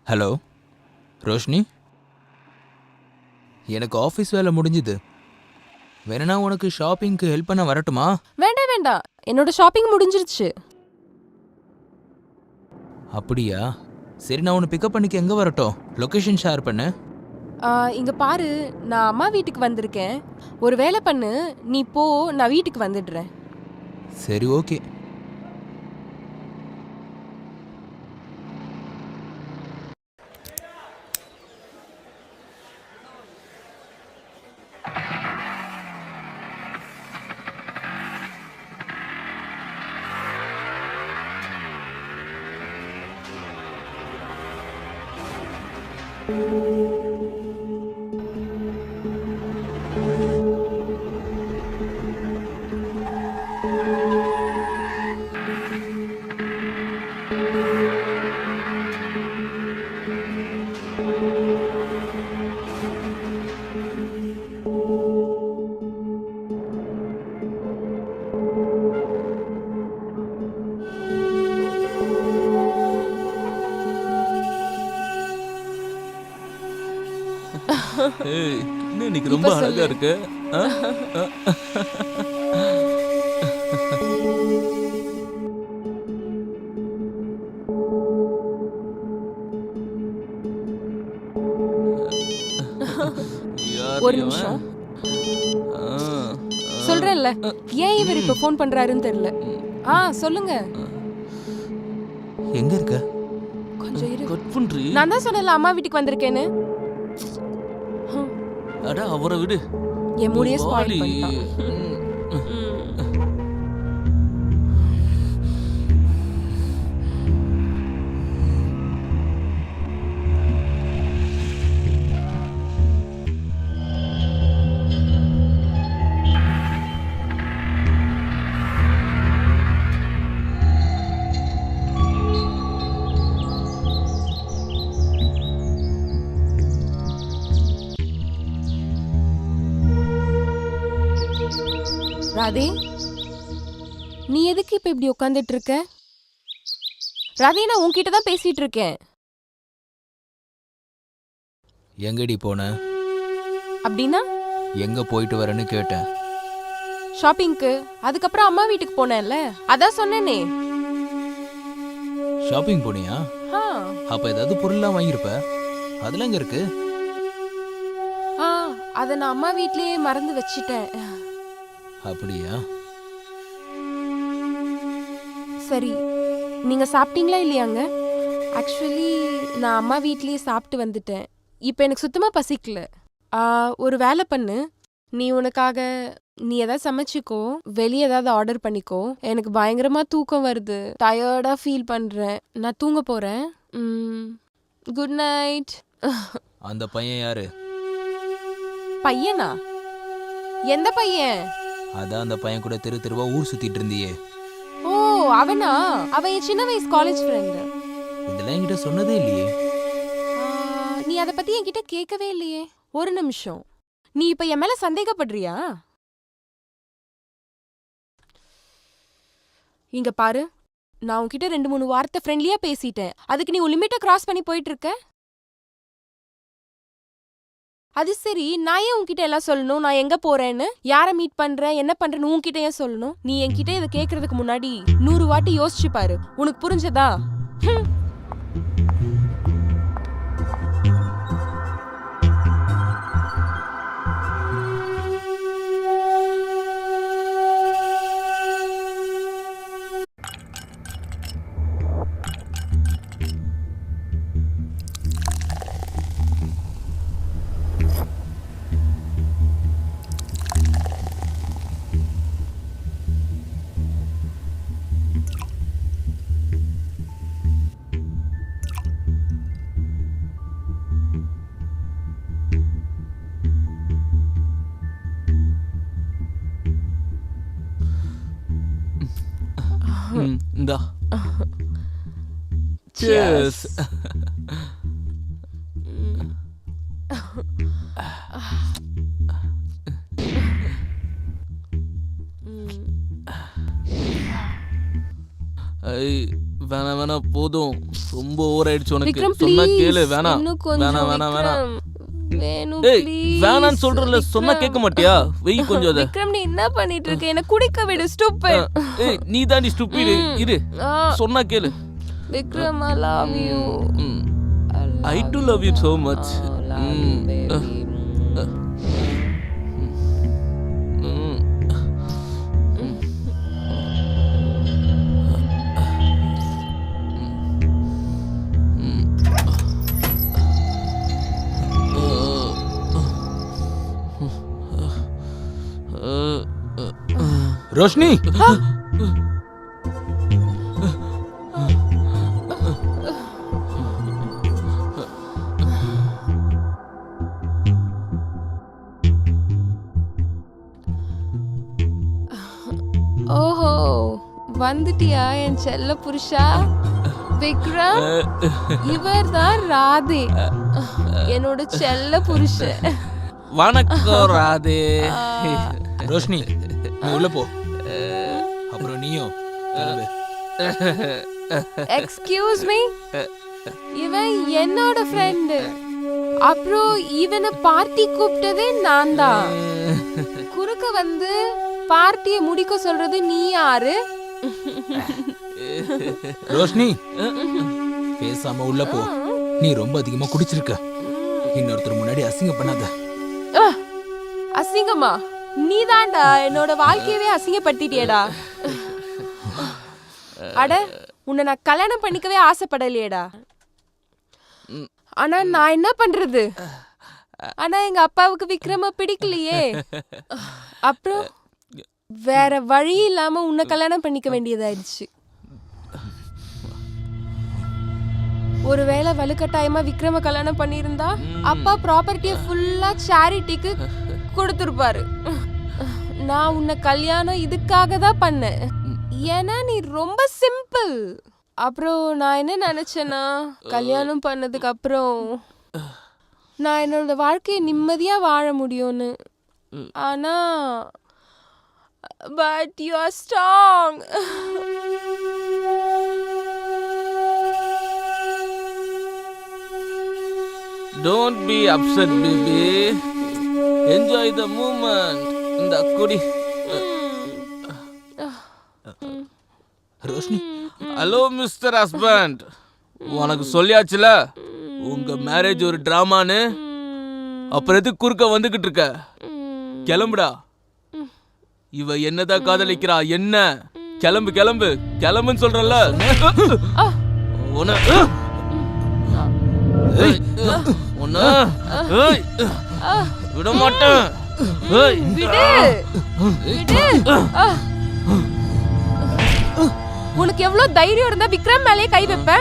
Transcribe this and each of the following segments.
Hello Roshini, எனக்கு office வேலை முடிஞ்சுது. வேணும்னா உனக்கு ஷாப்பிங்க்கு ஹெல்ப் பண்ண வரட்டுமா? வேண்டாம் வேண்டாம், என்னோட ஷாப்பிங் முடிஞ்சிருச்சு. அப்படியா? சரி, நான் உன்னை பிக்கப் பண்ணிக்க எங்கே வரட்டும்? லொக்கேஷன் ஷேர் பண்ணு. இங்க பாரு, நான் அம்மா வீட்டுக்கு வந்திருக்கேன். ஒரு வேலை பண்ணு, நீ போ, நான் வீட்டுக்கு வந்துடுறேன். சரி, ஓகே. ஏய், என்ன இன்னைக்கு ரொம்ப இப்ப அழகா சொல்லு. இருக்கு. ஆ? ஆ? யார் ஒரு இவன்? நிமிஷம் ஆ, ஆ. சொல்றேன்ல, ஏன் இவர் இப்ப ஃபோன் பண்றாருன்னு தெரியல. சொல்லுங்க. எங்கே இருக்க? கொஞ்சம் இரு. கட் பண்றி. நான் தான் சொன்னல அம்மா வீட்டுக்கு வந்திருக்கேன்னு. அட அவரை விடு. என் முடிய வாடி. ஸ்பாயில் பண்ணிட்டான். ம். ராதே, நீ எதுக்கு இப்ப இப்படி உட்காந்துட்டு இருக்க? ராதே, நான் உன்கிட்ட தான் பேசிட்டு இருக்கேன். எங்கடி போன? அப்படின்னா எங்கே போயிட்டு வரேன்னு கேட்டேன். ஷாப்பிங்க்கு, அதுக்கப்புறம் அம்மா வீட்டுக்கு போனேன்ல, அதான் சொன்னேனே. ஷாப்பிங் போனியா? ஆ, அப்போ ஏதாவது பொருள்லாம் வாங்கியிருப்ப. அதெல்லாம் எங்கே இருக்கு? ஆ, அதை நான் அம்மா வீட்லயே மறந்து வச்சிட்டேன். அப்படியா? சரி, நீங்க சாப்பிட்டீங்களா இல்லையாங்க? ஆக்சுவலி நான் அம்மா வீட்லயே சாப்பிட்டு வந்துட்டேன். இப்போ எனக்கு சுத்தமா பசிக்கல. ஒரு வேலை பண்ணு, நீ உனக்காக நீ ஏதாவது சமைச்சிக்கோ, வெளியே ஏதாவது ஆர்டர் பண்ணிக்கோ. எனக்கு பயங்கரமா தூக்கம் வருது, டயர்டா ஃபீல் பண்றேன். நான் தூங்க போறேன். Good night. அந்த பையன் யாரு? பையனா? எந்த பையன்? அதான் அந்த பையன் கூட தெரு தெருவா ஊர் சுத்திட்டு இருந்தியே. ஓ, அவனா? அவன் என் சின்ன வயசு காலேஜ் ஃப்ரெண்டு. இதெல்லாம் என்கிட்ட சொன்னதே இல்லையே. நீ அதை பத்தி என்கிட்ட கேட்கவே இல்லையே. ஒரு நிமிஷம், நீ இப்ப என் மேல சந்தேகப்படுறியா? இங்க பாரு, நான் உன்கிட்ட 2-3 வார்த்தை ஃப்ரெண்ட்லியா பேசிட்டேன். அதுக்கு நீ உன் லிமிட்டை கிராஸ் பண்ணி போயிட்டு இருக்க. அது சரி, நான் ஏன் உன்கிட்ட எல்லாம் சொல்லணும்? நான் எங்க போறேன்னு, யாரை மீட் பண்றேன், என்ன பண்றேன்னு உன்கிட்ட ஏன் சொல்லணும்? நீ என்கிட்ட இதை கேட்கறதுக்கு முன்னாடி 100 வாட்டி யோசிச்சு பாரு. உனக்கு புரிஞ்சதா? இந்தா. Cheers. ஐ, வேணாம் வேணாம் போதும், ரொம்ப ஓவர் ஆயிடுச்சு உனக்கு. விக்ரம் சொன்னா ப்ளீஸ் கேளு. வேணாம் இன்னும் கொஞ்சம் வேணாம் வேணாம் வேணாம். விக்ரம் வேணும் ஏய் ப்ளீஸ். வேணான்னு சொல்றல, சொன்னா கேட்க மாட்டியா? வெய் கொஞ்சம் அத. விக்ரம் நீ என்ன பண்ணிட்டு இருக்க? என்ன குடிக்க விடு ஸ்டூபிட். ஏய் நீ தாண்டி ஸ்டூபிட். இரு சொன்னா கேளு. Vikram I love you. I too love you so much. Roshini, ஓஹோ வந்துட்டியா என் செல்ல புருஷா? விக்ரம் இவர் தான் ராதே, என்னோட செல்ல புருஷன். வணக்கம் ராதே. ரோஷினி நீ உள்ள போ. அப்புறம் நீயும் கிளம்பு. எக்ஸ்கியூஸ் மீ, இவன் என்னோட ஃப்ரெண்டு. அப்புறம் இவனை பார்ட்டி கூப்பிட்டதே நான் தான். குறுக்க வந்து பார்ட்டியை முடிக்க சொல்றது நீ யாரு? ரோஷினி பேசாம உள்ள போ. நீ ரொம்ப அதிகமா குடிச்சிருக்க. இன்னொருத்தர் முன்னாடி அசிங்கம் பண்ணாத. அசிங்கமா? நீ தான்டா என்னோட வாழ்க்கையவே அசிங்கப்படுத்திட்டியேடா. அட உன்னை நான் கல்யாணம் பண்ணிக்கவே ஆசைப்படலையேடா. ஆனா நான் என்ன பண்றது? ஆனா எங்க அப்பாவுக்கு விக்ரம பிடிக்கலையே. அப்புறம் வேற வழி இல்லாம உன்னை கல்யாணம் பண்ணிக்க வேண்டியதாயிடுச்சு. ஒருவேளை வலுக்கட்டாயமா விக்ரம கல்யாணம் பண்ணியிருந்தா அப்பா ப்ராப்பர்ட்டியை ஃபுல்லா சேரிட்டிக்கு கொடுத்துருப்பாரு. நான் உன்னை கல்யாணம் இதுக்காக தான் பண்ணேன், ஏன்னா நீ ரொம்ப சிம்பிள். அப்புறம் நான் என்ன நினைச்சேன்னா, கல்யாணம் பண்ணதுக்கு அப்புறம் நான் என்னோட வாழ்க்கையை நிம்மதியா வாழ முடியும்னு. ஆனா but you are strong. Don't be upset baby. Enjoy the moment. இந்த குடி. ரோஷினி, ஹலோ மிஸ்டர் ஹஸ்பண்ட், உனக்கு சொல்லியாச்சுல உங்க மேரேஜ் ஒரு டிராமான்னு. அப்புறம் எதுக்கு குறுக்க வந்துகிட்டு இருக்க? கிளம்புடா. இவ என்னதான் காதலிக்கிறா என்ன? கிளம்பு கிளம்பு கிளம்புன்னு சொல்றல. விட மாட்டேன். உனக்கு எவ்வளவு தைரியம் இருந்தா விக்ரம் மேலே கை வைப்ப?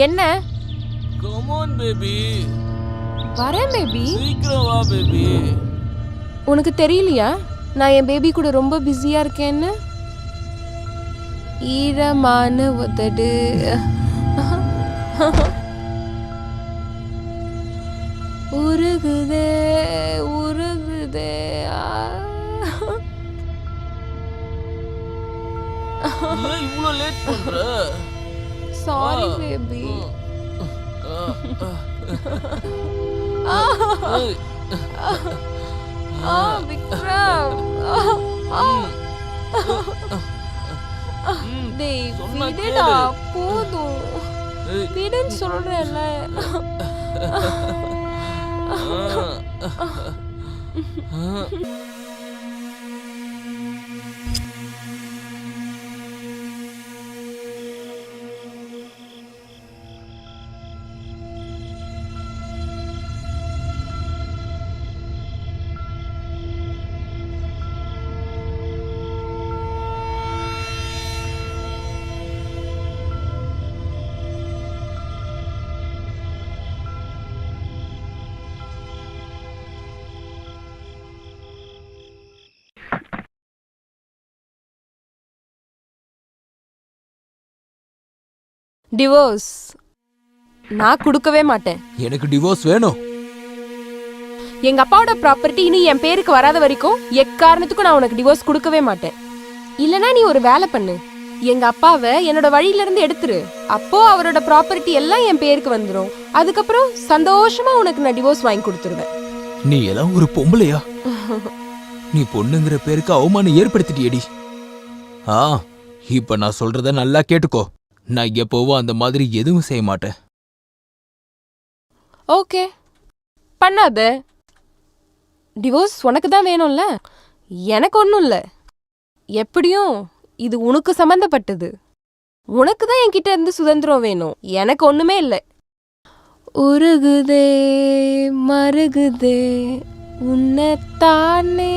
என்ன? Come on baby. வரேன் பேபி. சீக்கிரம் வா பேபி. உனக்கு தெரியலையா நான் என் பேபி கூட ரொம்ப பிஸியா இருக்கேன்னு? ஈரமான உதடு உருகுதே உருகுதே. ஏன் இவ்ளோ லேட் பண்ற? Sorry baby. விக்ரம். டேய் விடுடா போதும். விடுன்னு சொல்றேன்ல. டிவோர்ஸ் நான் கொடுக்கவே மாட்டேன். எனக்கு டிவோர்ஸ் வேணும். எங்க அப்பாவோட ப்ராப்பர்ட்டி இனி என் பேருக்கு வராத வரைக்கும் எக்காரணத்துக்கும் நான் உனக்கு டிவோர்ஸ் கொடுக்கவே மாட்டேன். இல்லனா நீ ஒரு வேலை பண்ணு, எங்க அப்பாவை என்னோட வழியில இருந்து எடுத்துரு. அப்போ அவரோட ப்ராப்பர்ட்டி எல்லாம் என் பேருக்கு வந்துடும். அதுக்கப்புறம் சந்தோஷமா உனக்கு நான் டிவோர்ஸ் வாங்கி கொடுத்துருவேன். நீ எல்லாம் ஒரு பொம்பளையா? நீ பொண்ணுங்கிற பேருக்கு அவமானம் ஏற்படுத்திட்டியடி. இப்ப நான் சொல்றத நல்லா கேட்டுக்கோ. நான் எப்போவும் அந்த மாதிரி எதுவும் செய்ய மாட்டேன். ஓகே பண்ணாத. டிவோர்ஸ் உனக்கு தான் வேணும்ல, எனக்கு ஒன்றும் இல்லை. எப்படியும் இது உனக்கு சம்மந்தப்பட்டது. உனக்கு தான் என்கிட்ட இருந்து சுதந்திரம் வேணும், எனக்கு ஒன்றுமே இல்லை. உருகுதே மருகுதே உன்னைத்தானே.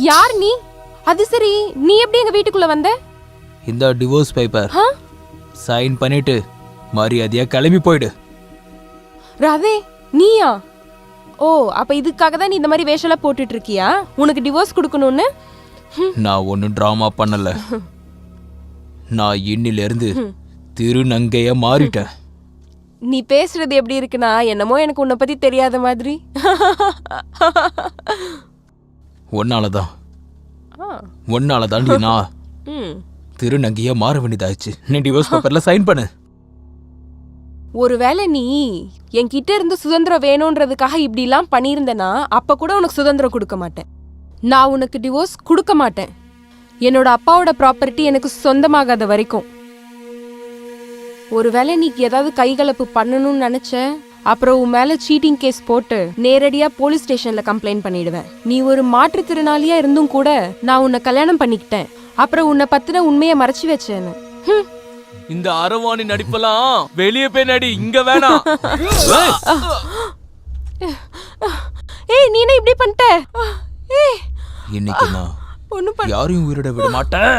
யார் நீ? அது சரி, நீ எப்படி எங்க வீட்டுக்குள்ள வந்த? இந்த டிவோர்ஸ் பேப்பர் சைன் பண்ணிட்டு மரியாதையா கிளம்பி போயிடு. ராதே நீயா? ஓ அப்ப இதுக்காக தான் நீ இந்த மாதிரி வேஷம்லாம் போட்டுட்டு இருக்கியா, உனக்கு டிவோர்ஸ் கொடுக்கணும்னு? நான் ஒன்னும் டிராமா பண்ணல. நான் இன்னில இருந்து திருநங்கைய மாறிட்டேன். நீ பேசுறது எப்படி இருக்குன்னா என்னமோ எனக்கு உன்னை பத்தி தெரியாத மாதிரி. ஒன்னாலதான் நான் திருநங்கைய மாற வேண்டியதாச்சு. நீ டிவோர்ஸ் பேப்பர்ல சைன் பண்ணு. ஒருவேளை நீ என்கிட்ட இருந்து சுதந்திரம் வேணும்ன்றதுக்காக இப்படி எல்லாம் பண்ணியிருந்தனா அப்ப கூட உனக்கு சுதந்திரம் கொடுக்க மாட்டேன். நான் உனக்கு டிவோர்ஸ் கொடுக்க மாட்டேன். என்னோட அப்பாவோட ப்ராப்பர்ட்டி எனக்கு சொந்தமாகாத வரைக்கும். ஒருவேளை நீ ஏதாவது கைகலப்பு பண்ணணும்னு நினைச்ச அப்புறம் உன் மேல சீட்டிங் கேஸ் போட்டு நேரடியா போலீஸ் ஸ்டேஷன்ல கம்ப்ளைண்ட் பண்ணிடுவேன். நீ ஒரு மாற்றுத்திறனாளியா இருந்தும் கூட நான் உன்னை கல்யாணம் பண்ணிக்கிட்டேன். அப்புறம் உன்னை பத்தின உண்மையை மறைச்சு வச்சேன்னு. இந்த அரவாணி நடிப்பெல்லாம் வெளியே போய் நடி, இங்க வேணாம். ஏய் நீ என்ன இப்படி பண்ணிட்ட? இன்னைக்கு நான் யாரையும் உயிரிட விட மாட்டேன்.